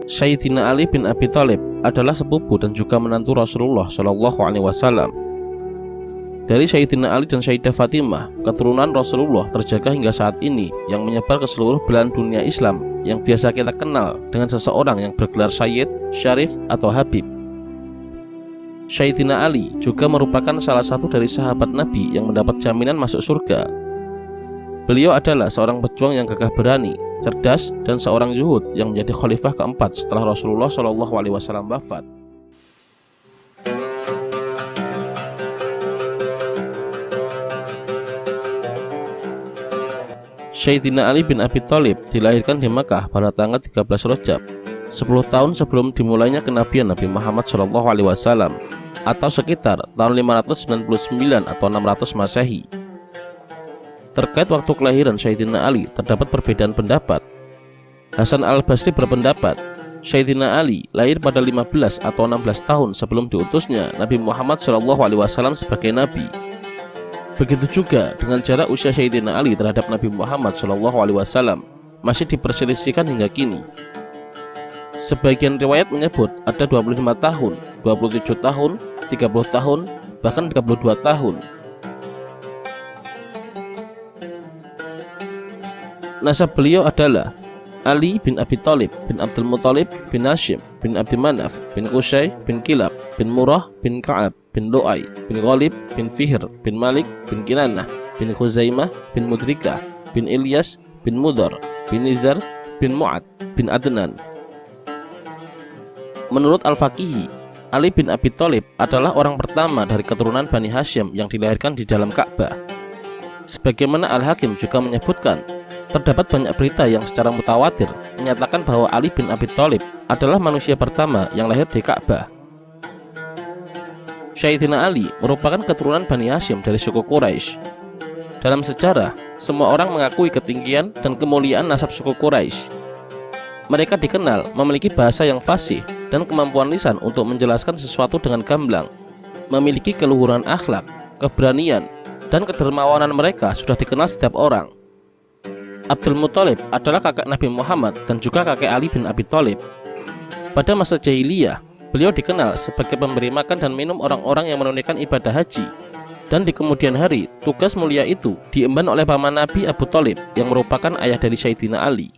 Sayyidina Ali bin Abi Thalib adalah sepupu dan juga menantu Rasulullah Shallallahu Alaihi Wasallam. Dari Sayyidina Ali dan Sayyidah Fatimah, keturunan Rasulullah terjaga hingga saat ini yang menyebar ke seluruh belahan dunia Islam yang biasa kita kenal dengan seseorang yang bergelar Sayyid, Syarif, atau Habib. Sayyidina Ali juga merupakan salah satu dari sahabat Nabi yang mendapat jaminan masuk surga. Beliau adalah seorang pejuang yang gagah berani, cerdas, dan seorang zuhud yang menjadi khalifah keempat setelah Rasulullah Shallallahu Alaihi Wasallam wafat. Sayyidina Ali bin Abi Thalib dilahirkan di Makkah pada tanggal 13 Rajab, 10 tahun sebelum dimulainya kenabian Nabi Muhammad Shallallahu Alaihi Wasallam, atau sekitar tahun 599 atau 600 Masehi. Terkait waktu kelahiran Sayyidina Ali terdapat perbedaan pendapat. Hasan al-Basri berpendapat Sayyidina Ali lahir pada 15 atau 16 tahun sebelum diutusnya Nabi Muhammad SAW sebagai Nabi. Begitu juga dengan jarak usia Sayyidina Ali terhadap Nabi Muhammad SAW masih diperselisihkan hingga kini. Sebagian riwayat menyebut ada 25 tahun, 27 tahun, 30 tahun, bahkan 32 tahun. Nasab beliau adalah Ali bin Abi Thalib bin Abdul Muthalib bin Hashim bin Abdi Manaf bin Qusay bin Kilab bin Murrah bin Ka'ab bin Lu'ay bin Ghalib bin Fihr bin Malik bin Kinanah bin Khuzaimah bin Mudrikah bin Ilyas bin Mudhar bin Nizar bin Mu'ad bin Adnan. Menurut Al-Faqihi, Ali bin Abi Thalib adalah orang pertama dari keturunan Bani Hashim yang dilahirkan di dalam Ka'bah. Sebagaimana Al-Hakim juga menyebutkan, terdapat banyak berita yang secara mutawatir menyatakan bahwa Ali bin Abi Thalib adalah manusia pertama yang lahir di Ka'bah. Sayyidina Ali merupakan keturunan Bani Hashim dari suku Quraisy. Dalam sejarah, semua orang mengakui ketinggian dan kemuliaan nasab suku Quraisy. Mereka dikenal memiliki bahasa yang fasih dan kemampuan lisan untuk menjelaskan sesuatu dengan gamblang, memiliki keluhuran akhlak, keberanian, dan kedermawanan mereka sudah dikenal setiap orang. Abdul Muthalib adalah kakak Nabi Muhammad dan juga kakek Ali bin Abi Thalib. Pada masa jahiliyah, beliau dikenal sebagai pemberi makan dan minum orang-orang yang menunaikan ibadah haji. Dan di kemudian hari, tugas mulia itu diemban oleh paman Nabi Abu Thalib yang merupakan ayah dari Sayyidina Ali.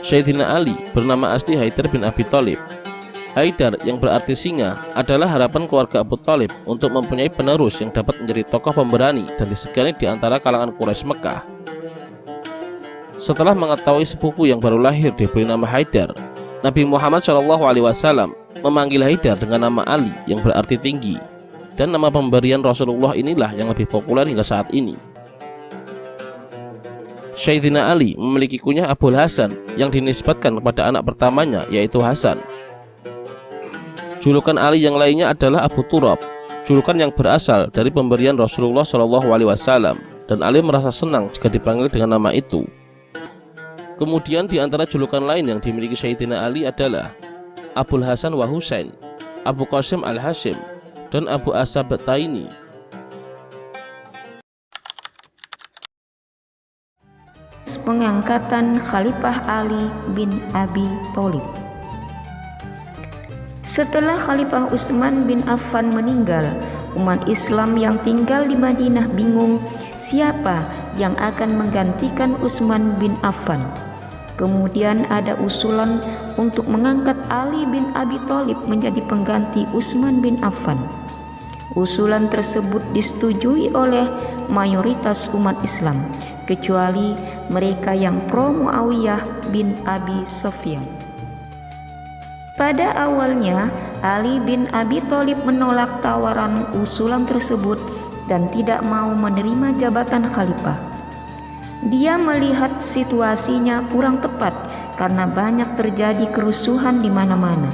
Sayyidina Ali bernama asli Haidar bin Abi Thalib. Haidar yang berarti singa adalah harapan keluarga Abu Thalib untuk mempunyai penerus yang dapat menjadi tokoh pemberani dan disegani di antara kalangan Quraisy Mekah. Setelah mengetahui sepupu yang baru lahir diberi nama Haidar, Nabi Muhammad SAW memanggil Haidar dengan nama Ali yang berarti tinggi, dan nama pemberian Rasulullah inilah yang lebih populer hingga saat ini. Sayyidina Ali memiliki kunyah Abul Hasan yang dinisbatkan kepada anak pertamanya yaitu Hasan. Julukan Ali yang lainnya adalah Abu Turab, julukan yang berasal dari pemberian Rasulullah SAW, dan Ali merasa senang jika dipanggil dengan nama itu. Kemudian di antara julukan lain yang dimiliki Sayyidina Ali adalah Abul Hasan wa Husain, Abu Qasim al-Hashim, dan Abu Asab Taini. Pengangkatan Khalifah Ali bin Abi Thalib. Setelah Khalifah Utsman bin Affan meninggal, umat Islam yang tinggal di Madinah bingung siapa yang akan menggantikan Utsman bin Affan. Kemudian ada usulan untuk mengangkat Ali bin Abi Thalib menjadi pengganti Utsman bin Affan. Usulan tersebut disetujui oleh mayoritas umat Islam, kecuali mereka yang pro Muawiyah bin Abi Sufyan. Pada awalnya, Ali bin Abi Thalib menolak tawaran usulan tersebut dan tidak mau menerima jabatan khalifah. Dia melihat situasinya kurang tepat karena banyak terjadi kerusuhan di mana-mana.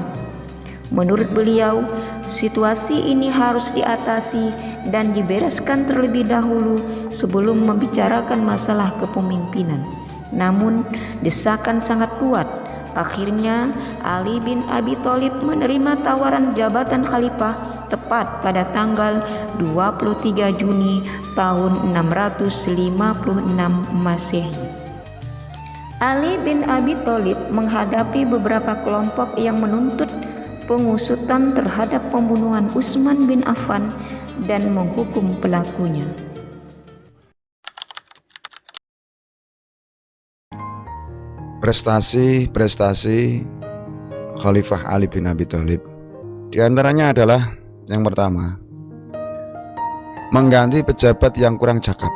Menurut beliau, situasi ini harus diatasi dan dibereskan terlebih dahulu sebelum membicarakan masalah kepemimpinan. Namun, desakan sangat kuat. Akhirnya Ali bin Abi Thalib menerima tawaran jabatan khalifah tepat pada tanggal 23 Juni tahun 656 Masehi. Ali bin Abi Thalib menghadapi beberapa kelompok yang menuntut pengusutan terhadap pembunuhan Utsman bin Affan dan menghukum pelakunya. Prestasi Khalifah Ali bin Abi Thalib. Di antaranya adalah yang pertama, mengganti pejabat yang kurang cakap.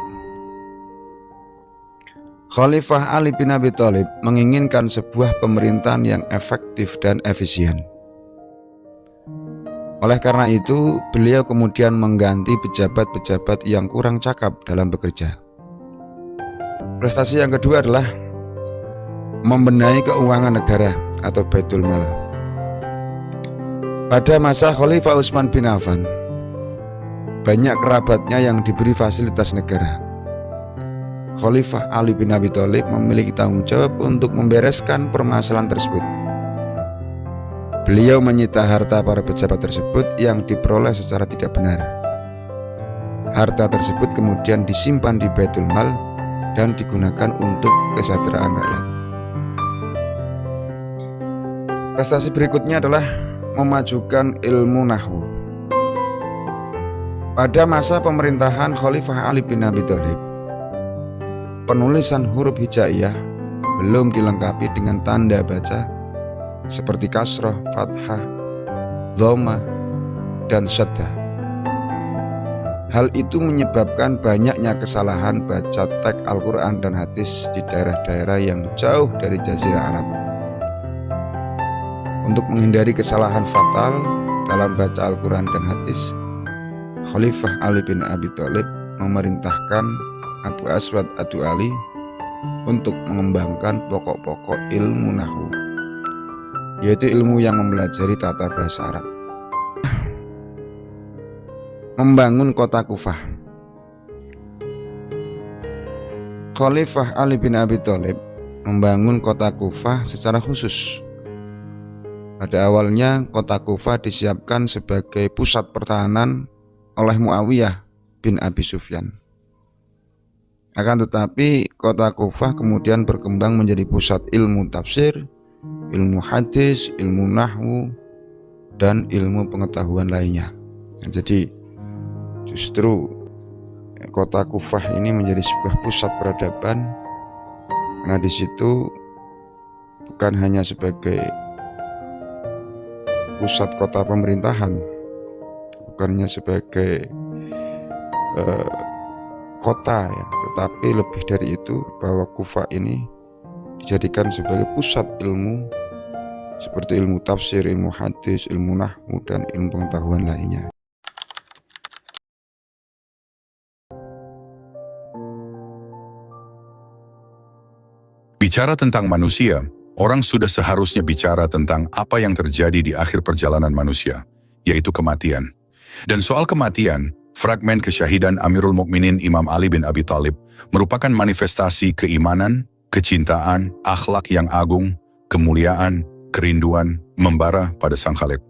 Khalifah Ali bin Abi Thalib menginginkan sebuah pemerintahan yang efektif dan efisien. Oleh karena itu, beliau kemudian mengganti pejabat-pejabat yang kurang cakap dalam bekerja. Prestasi yang kedua adalah membenahi keuangan negara atau Baitul Mal. Pada masa Khalifah Utsman bin Affan, banyak kerabatnya yang diberi fasilitas negara. Khalifah Ali bin Abi Thalib memiliki tanggung jawab untuk membereskan permasalahan tersebut. Beliau menyita harta para pejabat tersebut yang diperoleh secara tidak benar. Harta tersebut kemudian disimpan di Baitul Mal dan digunakan untuk kesejahteraan rakyat. Prestasi berikutnya adalah memajukan ilmu nahwu. Pada masa pemerintahan Khalifah Ali bin Abi Thalib, penulisan huruf hijaiyah belum dilengkapi dengan tanda baca seperti kasroh, fathah, dhamma, dan syaddah. Hal itu menyebabkan banyaknya kesalahan baca teks Al-Quran dan hadis di daerah-daerah yang jauh dari Jazirah Arab. Untuk menghindari kesalahan fatal dalam baca Al-Quran dan hadis, Khalifah Ali bin Abi Thalib memerintahkan Abu Aswad Ad-Du'ali untuk mengembangkan pokok-pokok ilmu nahwu, yaitu ilmu yang mempelajari tata bahasa Arab. Membangun kota Kufah. Khalifah Ali bin Abi Thalib membangun kota Kufah secara khusus. Pada awalnya kota Kufah disiapkan sebagai pusat pertahanan oleh Muawiyah bin Abi Sufyan. Akan tetapi kota Kufah kemudian berkembang menjadi pusat ilmu tafsir, ilmu hadis, ilmu nahwu, dan ilmu pengetahuan lainnya. Jadi justru kota Kufah ini menjadi sebuah pusat peradaban, karena di situ bukan hanya sebagai pusat kota pemerintahan, bukan hanya sebagai kota ya, tetapi lebih dari itu bahwa Kufah ini dijadikan sebagai pusat ilmu seperti ilmu tafsir, ilmu hadis, ilmu nahwu, dan ilmu pengetahuan lainnya. Bicara tentang manusia, orang sudah seharusnya bicara tentang apa yang terjadi di akhir perjalanan manusia, yaitu kematian. Dan soal kematian, fragmen kesyahidan Amirul Mukminin Imam Ali bin Abi Thalib merupakan manifestasi keimanan, kecintaan, akhlak yang agung, kemuliaan, kerinduan, membara pada sang Khalid.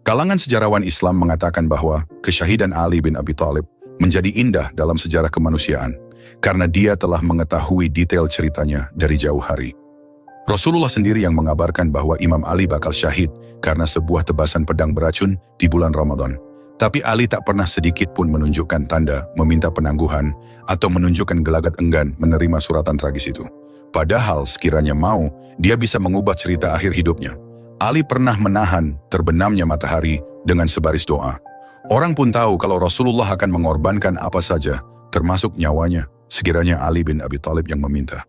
Kalangan sejarawan Islam mengatakan bahwa kesyahidan Ali bin Abi Thalib menjadi indah dalam sejarah kemanusiaan, karena dia telah mengetahui detail ceritanya dari jauh hari. Rasulullah sendiri yang mengabarkan bahwa Imam Ali bakal syahid karena sebuah tebasan pedang beracun di bulan Ramadan. Tapi Ali tak pernah sedikit pun menunjukkan tanda meminta penangguhan atau menunjukkan gelagat enggan menerima suratan tragis itu. Padahal sekiranya mau, dia bisa mengubah cerita akhir hidupnya. Ali pernah menahan terbenamnya matahari dengan sebaris doa. Orang pun tahu kalau Rasulullah akan mengorbankan apa saja, termasuk nyawanya, sekiranya Ali bin Abi Thalib yang meminta.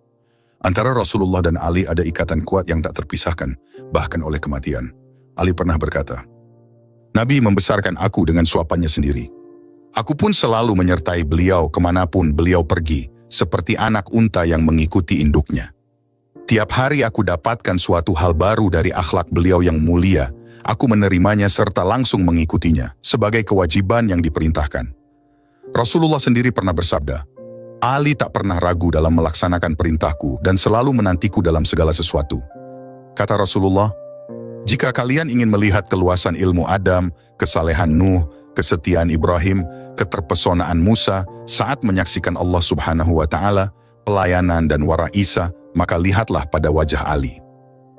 Antara Rasulullah dan Ali ada ikatan kuat yang tak terpisahkan, bahkan oleh kematian. Ali pernah berkata, "Nabi membesarkan aku dengan suapannya sendiri. Aku pun selalu menyertai beliau kemanapun beliau pergi, seperti anak unta yang mengikuti induknya. Tiap hari aku dapatkan suatu hal baru dari akhlak beliau yang mulia. Aku menerimanya serta langsung mengikutinya, sebagai kewajiban yang diperintahkan." Rasulullah sendiri pernah bersabda, "Ali tak pernah ragu dalam melaksanakan perintahku dan selalu menantiku dalam segala sesuatu." Kata Rasulullah, "Jika kalian ingin melihat keluasan ilmu Adam, kesalehan Nuh, kesetiaan Ibrahim, keterpesonaan Musa saat menyaksikan Allah Subhanahu wa Ta'ala, pelayanan dan wara Isa, maka lihatlah pada wajah Ali.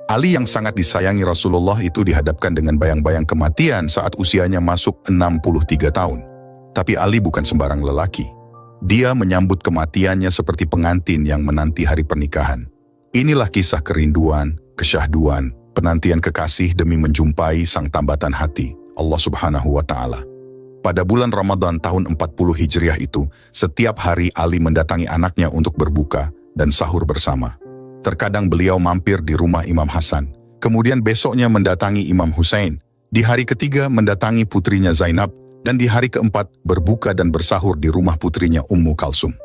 Ali yang sangat disayangi Rasulullah itu dihadapkan dengan bayang-bayang kematian saat usianya masuk 63 tahun. Tapi Ali bukan sembarang lelaki. Dia menyambut kematiannya seperti pengantin yang menanti hari pernikahan. Inilah kisah kerinduan, kesyahduan, penantian kekasih demi menjumpai sang tambatan hati, Allah Subhanahu wa Ta'ala. Pada bulan Ramadan tahun 40 Hijriah itu, setiap hari Ali mendatangi anaknya untuk berbuka dan sahur bersama. Terkadang beliau mampir di rumah Imam Hasan, kemudian besoknya mendatangi Imam Husain, di hari ketiga mendatangi putrinya Zainab, dan di hari keempat berbuka dan bersahur di rumah putrinya Ummu Kalsum.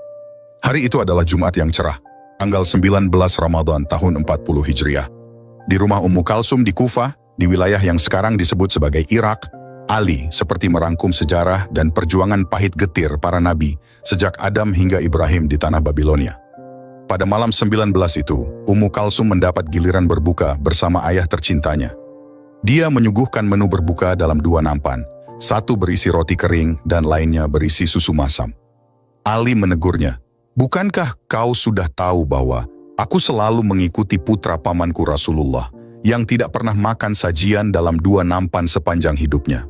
Hari itu adalah Jumat yang cerah, tanggal 19 Ramadan tahun 40 Hijriah. Di rumah Ummu Kalsum di Kufah, di wilayah yang sekarang disebut sebagai Irak, Ali seperti merangkum sejarah dan perjuangan pahit getir para nabi sejak Adam hingga Ibrahim di tanah Babilonia. Pada malam 19 itu, Ummu Kalsum mendapat giliran berbuka bersama ayah tercintanya. Dia menyuguhkan menu berbuka dalam 2 nampan, satu berisi roti kering dan lainnya berisi susu masam. Ali menegurnya, "Bukankah kau sudah tahu bahwa aku selalu mengikuti putra pamanku Rasulullah yang tidak pernah makan sajian dalam 2 nampan sepanjang hidupnya?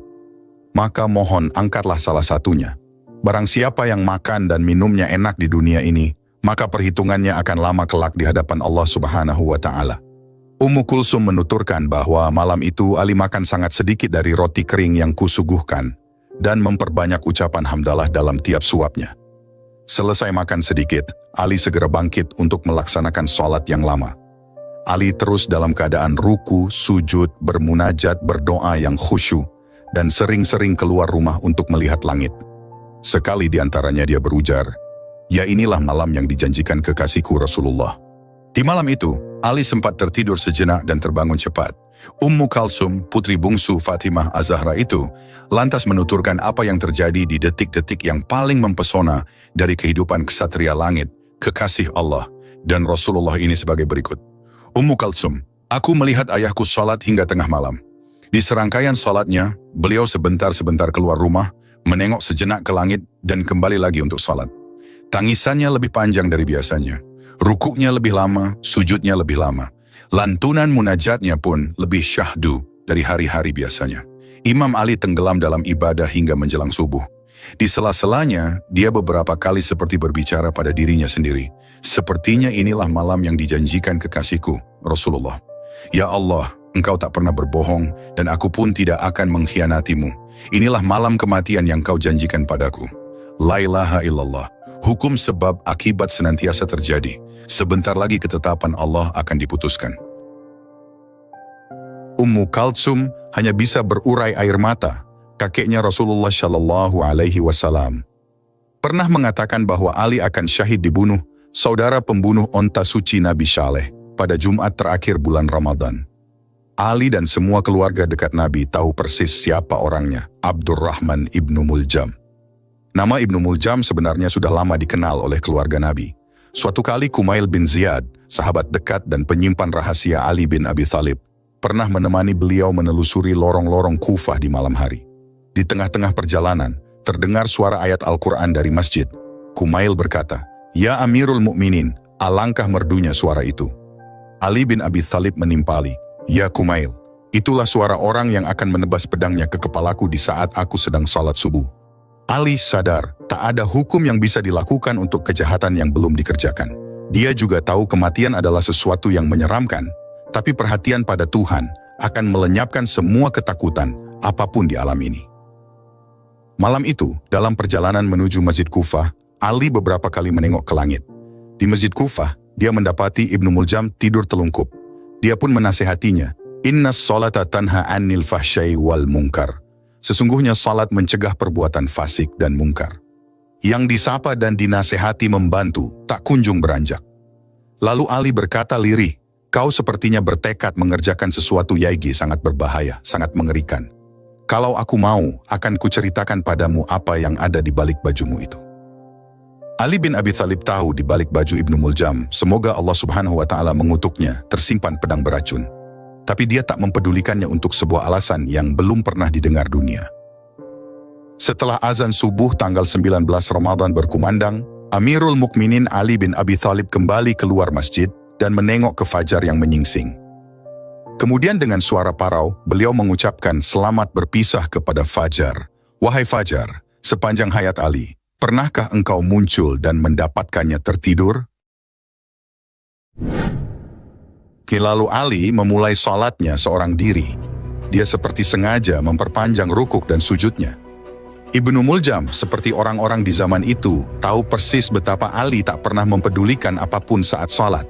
Maka mohon angkatlah salah satunya. Barang siapa yang makan dan minumnya enak di dunia ini, maka perhitungannya akan lama kelak di hadapan Allah Subhanahu wa Ta'ala." Ummu Kulsum menuturkan bahwa malam itu Ali makan sangat sedikit dari roti kering yang kusuguhkan dan memperbanyak ucapan hamdalah dalam tiap suapnya. Selesai makan sedikit, Ali segera bangkit untuk melaksanakan sholat yang lama. Ali terus dalam keadaan ruku, sujud, bermunajat, berdoa yang khusyuk, dan sering-sering keluar rumah untuk melihat langit. Sekali di antaranya dia berujar, "Ya inilah malam yang dijanjikan kekasihku Rasulullah." Di malam itu, Ali sempat tertidur sejenak dan terbangun cepat. Ummu Kalsum, putri bungsu Fatimah Az-Zahra itu, lantas menuturkan apa yang terjadi di detik-detik yang paling mempesona dari kehidupan ksatria langit, kekasih Allah, dan Rasulullah ini sebagai berikut. "Ummu Kalsum, aku melihat ayahku sholat hingga tengah malam. Di serangkaian sholatnya, beliau sebentar-sebentar keluar rumah, menengok sejenak ke langit dan kembali lagi untuk sholat. Tangisannya lebih panjang dari biasanya. Rukuknya lebih lama, sujudnya lebih lama. Lantunan munajatnya pun lebih syahdu dari hari-hari biasanya. Imam Ali tenggelam dalam ibadah hingga menjelang subuh. Di sela-selanya, dia beberapa kali seperti berbicara pada dirinya sendiri. Sepertinya inilah malam yang dijanjikan kekasihku, Rasulullah. Ya Allah, Engkau tak pernah berbohong, dan aku pun tidak akan mengkhianatimu. Inilah malam kematian yang kau janjikan padaku. La ilaha illallah. Hukum sebab akibat senantiasa terjadi. Sebentar lagi ketetapan Allah akan diputuskan." Ummu Kalsum hanya bisa berurai air mata. Kakeknya Rasulullah Shallallahu Alaihi Wasallam pernah mengatakan bahwa Ali akan syahid dibunuh saudara pembunuh onta suci Nabi Saleh pada Jumat terakhir bulan Ramadan. Ali dan semua keluarga dekat Nabi tahu persis siapa orangnya, Abdurrahman ibnu Muljam. Nama Ibnu Muljam sebenarnya sudah lama dikenal oleh keluarga Nabi. Suatu kali Kumail bin Ziyad, sahabat dekat dan penyimpan rahasia Ali bin Abi Thalib, pernah menemani beliau menelusuri lorong-lorong Kufah di malam hari. Di tengah-tengah perjalanan, terdengar suara ayat Al-Quran dari masjid. Kumail berkata, "Ya Amirul Mukminin, alangkah merdunya suara itu." Ali bin Abi Thalib menimpali, "Ya Kumail, itulah suara orang yang akan menebas pedangnya ke kepalaku di saat aku sedang salat subuh." Ali sadar, tak ada hukum yang bisa dilakukan untuk kejahatan yang belum dikerjakan. Dia juga tahu kematian adalah sesuatu yang menyeramkan, tapi perhatian pada Tuhan akan melenyapkan semua ketakutan apapun di alam ini. Malam itu, dalam perjalanan menuju Masjid Kufah, Ali beberapa kali menengok ke langit. Di Masjid Kufah, dia mendapati Ibnu Muljam tidur telungkup. Dia pun menasehatinya, "Inna sholata tanha anil fahsyai wal munkar." Sesungguhnya salat mencegah perbuatan fasik dan mungkar. Yang disapa dan dinasehati membantu, tak kunjung beranjak. Lalu Ali berkata lirih, "Kau sepertinya bertekad mengerjakan sesuatu yaigi sangat berbahaya, sangat mengerikan. Kalau aku mau, akan kuceritakan padamu apa yang ada di balik bajumu itu." Ali bin Abi Thalib tahu di balik baju Ibnu Muljam, semoga Allah Subhanahu wa Ta'ala mengutuknya, tersimpan pedang beracun. Tapi dia tak mempedulikannya untuk sebuah alasan yang belum pernah didengar dunia. Setelah azan subuh tanggal 19 Ramadan berkumandang, Amirul Mukminin Ali bin Abi Thalib kembali keluar masjid dan menengok ke fajar yang menyingsing. Kemudian dengan suara parau, beliau mengucapkan selamat berpisah kepada fajar. Wahai fajar, sepanjang hayat Ali, pernahkah engkau muncul dan mendapatkannya tertidur? Lalu Ali memulai salatnya seorang diri. Dia seperti sengaja memperpanjang rukuk dan sujudnya. Ibnu Muljam, seperti orang-orang di zaman itu, tahu persis betapa Ali tak pernah mempedulikan apapun saat salat.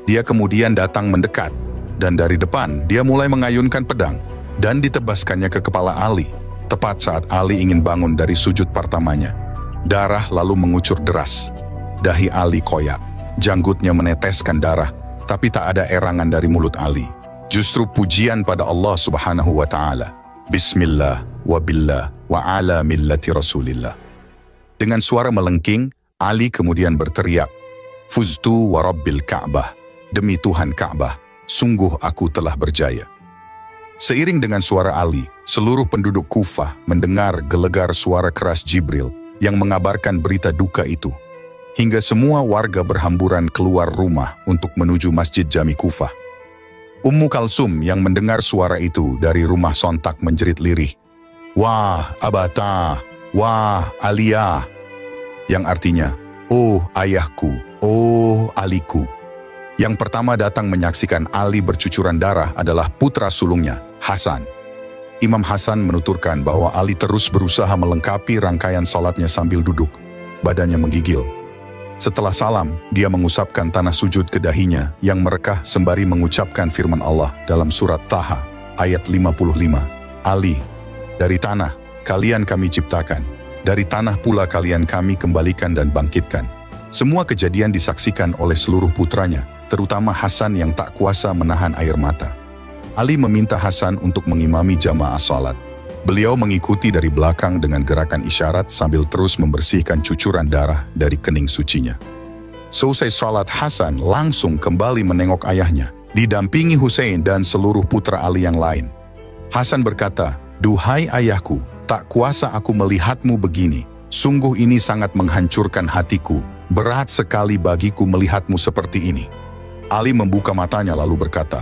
Dia kemudian datang mendekat, dan dari depan dia mulai mengayunkan pedang dan ditebaskannya ke kepala Ali, tepat saat Ali ingin bangun dari sujud pertamanya. Darah lalu mengucur deras. Dahi Ali koyak, janggutnya meneteskan darah, tapi tak ada erangan dari mulut Ali. Justru pujian pada Allah Subhanahu wa Ta'ala. Bismillah wa billah wa ala millati Rasulillah. Dengan suara melengking, Ali kemudian berteriak, Fuztu wa rabbil Ka'bah, demi Tuhan Ka'bah, sungguh aku telah berjaya. Seiring dengan suara Ali, seluruh penduduk Kufah mendengar gelegar suara keras Jibril yang mengabarkan berita duka itu. Hingga semua warga berhamburan keluar rumah untuk menuju Masjid Jami Kufah. Ummu Kalsum yang mendengar suara itu dari rumah sontak menjerit lirih, Wah Abata, wah Aliyah, yang artinya, oh ayahku, oh Aliku. Yang pertama datang menyaksikan Ali bercucuran darah adalah putra sulungnya, Hasan. Imam Hasan menuturkan bahwa Ali terus berusaha melengkapi rangkaian salatnya sambil duduk, badannya menggigil. Setelah salam, dia mengusapkan tanah sujud ke dahinya yang merekah sembari mengucapkan firman Allah dalam surat Taha, ayat 55. Ali, dari tanah kalian kami ciptakan, dari tanah pula kalian kami kembalikan dan bangkitkan. Semua kejadian disaksikan oleh seluruh putranya, terutama Hasan yang tak kuasa menahan air mata. Ali meminta Hasan untuk mengimami jamaah salat. Beliau mengikuti dari belakang dengan gerakan isyarat sambil terus membersihkan cucuran darah dari kening sucinya. Selesai salat, Hasan langsung kembali menengok ayahnya, didampingi Hussein dan seluruh putra Ali yang lain. Hasan berkata, Duhai ayahku, tak kuasa aku melihatmu begini. Sungguh ini sangat menghancurkan hatiku. Berat sekali bagiku melihatmu seperti ini. Ali membuka matanya lalu berkata,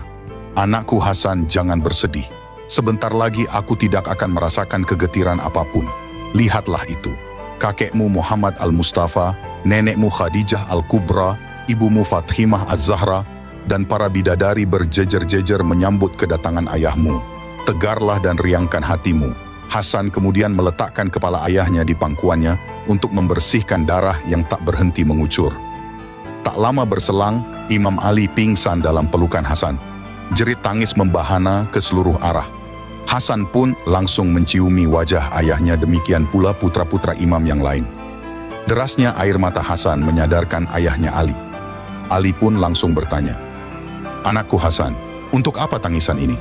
Anakku Hasan, jangan bersedih. Sebentar lagi aku tidak akan merasakan kegetiran apapun. Lihatlah itu, kakekmu Muhammad Al-Mustafa, nenekmu Khadijah Al-Kubra, ibumu Fatimah Az-Zahra, dan para bidadari berjejer-jejer menyambut kedatangan ayahmu. Tegarlah dan riangkan hatimu. Hasan kemudian meletakkan kepala ayahnya di pangkuannya untuk membersihkan darah yang tak berhenti mengucur. Tak lama berselang, Imam Ali pingsan dalam pelukan Hasan. Jerit tangis membahana ke seluruh arah. Hasan pun langsung menciumi wajah ayahnya, demikian pula putra-putra imam yang lain. Derasnya air mata Hasan menyadarkan ayahnya Ali. Ali pun langsung bertanya, Anakku Hasan, untuk apa tangisan ini?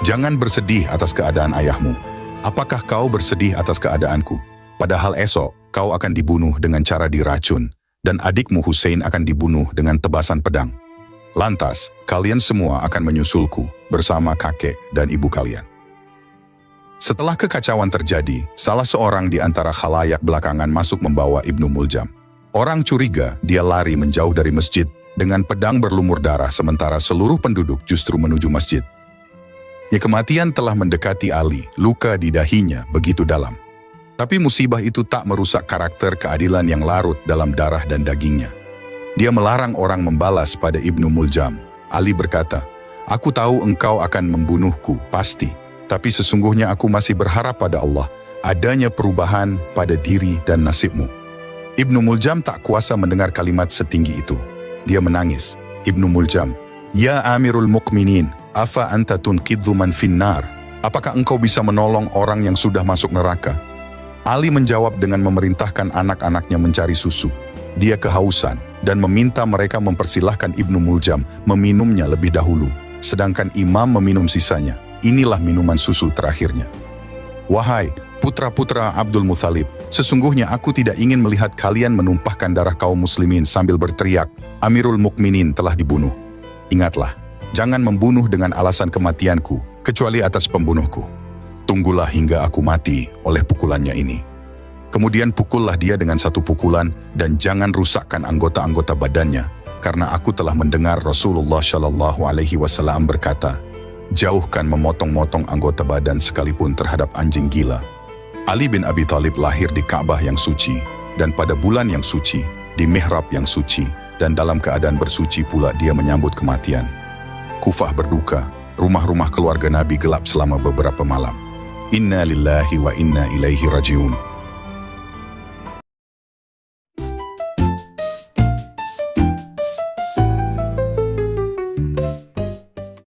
Jangan bersedih atas keadaan ayahmu. Apakah kau bersedih atas keadaanku? Padahal esok kau akan dibunuh dengan cara diracun, dan adikmu Hussein akan dibunuh dengan tebasan pedang. Lantas, kalian semua akan menyusulku bersama kakek dan ibu kalian. Setelah kekacauan terjadi, salah seorang di antara khalayak belakangan masuk membawa Ibnu Muljam. Orang curiga dia lari menjauh dari masjid dengan pedang berlumur darah sementara seluruh penduduk justru menuju masjid. Kematian telah mendekati Ali, luka di dahinya begitu dalam. Tapi musibah itu tak merusak karakter keadilan yang larut dalam darah dan dagingnya. Dia melarang orang membalas pada Ibnu Muljam. Ali berkata, Aku tahu engkau akan membunuhku, pasti. Tapi sesungguhnya aku masih berharap pada Allah, adanya perubahan pada diri dan nasibmu. Ibnu Muljam tak kuasa mendengar kalimat setinggi itu. Dia menangis. Ibnu Muljam, Ya Amirul Mukminin, afa anta tunqidhu man finnar? Apakah engkau bisa menolong orang yang sudah masuk neraka? Ali menjawab dengan memerintahkan anak-anaknya mencari susu. Dia kehausan dan meminta mereka mempersilahkan Ibnu Muljam meminumnya lebih dahulu, sedangkan imam meminum sisanya. Inilah minuman susu terakhirnya. Wahai putra-putra Abdul Muthalib, sesungguhnya aku tidak ingin melihat kalian menumpahkan darah kaum muslimin sambil berteriak, Amirul Mukminin telah dibunuh. Ingatlah, jangan membunuh dengan alasan kematianku, kecuali atas pembunuhku. Tunggulah hingga aku mati oleh pukulannya ini. Kemudian pukullah dia dengan satu pukulan dan jangan rusakkan anggota-anggota badannya, karena aku telah mendengar Rasulullah Shallallahu Alaihi Wasallam berkata, jauhkan memotong-motong anggota badan sekalipun terhadap anjing gila. Ali bin Abi Thalib lahir di Ka'bah yang suci, dan pada bulan yang suci, di mihrab yang suci, dan dalam keadaan bersuci pula dia menyambut kematian. Kufah berduka, rumah-rumah keluarga Nabi gelap selama beberapa malam. Inna lillahi wa inna ilaihi rajiun.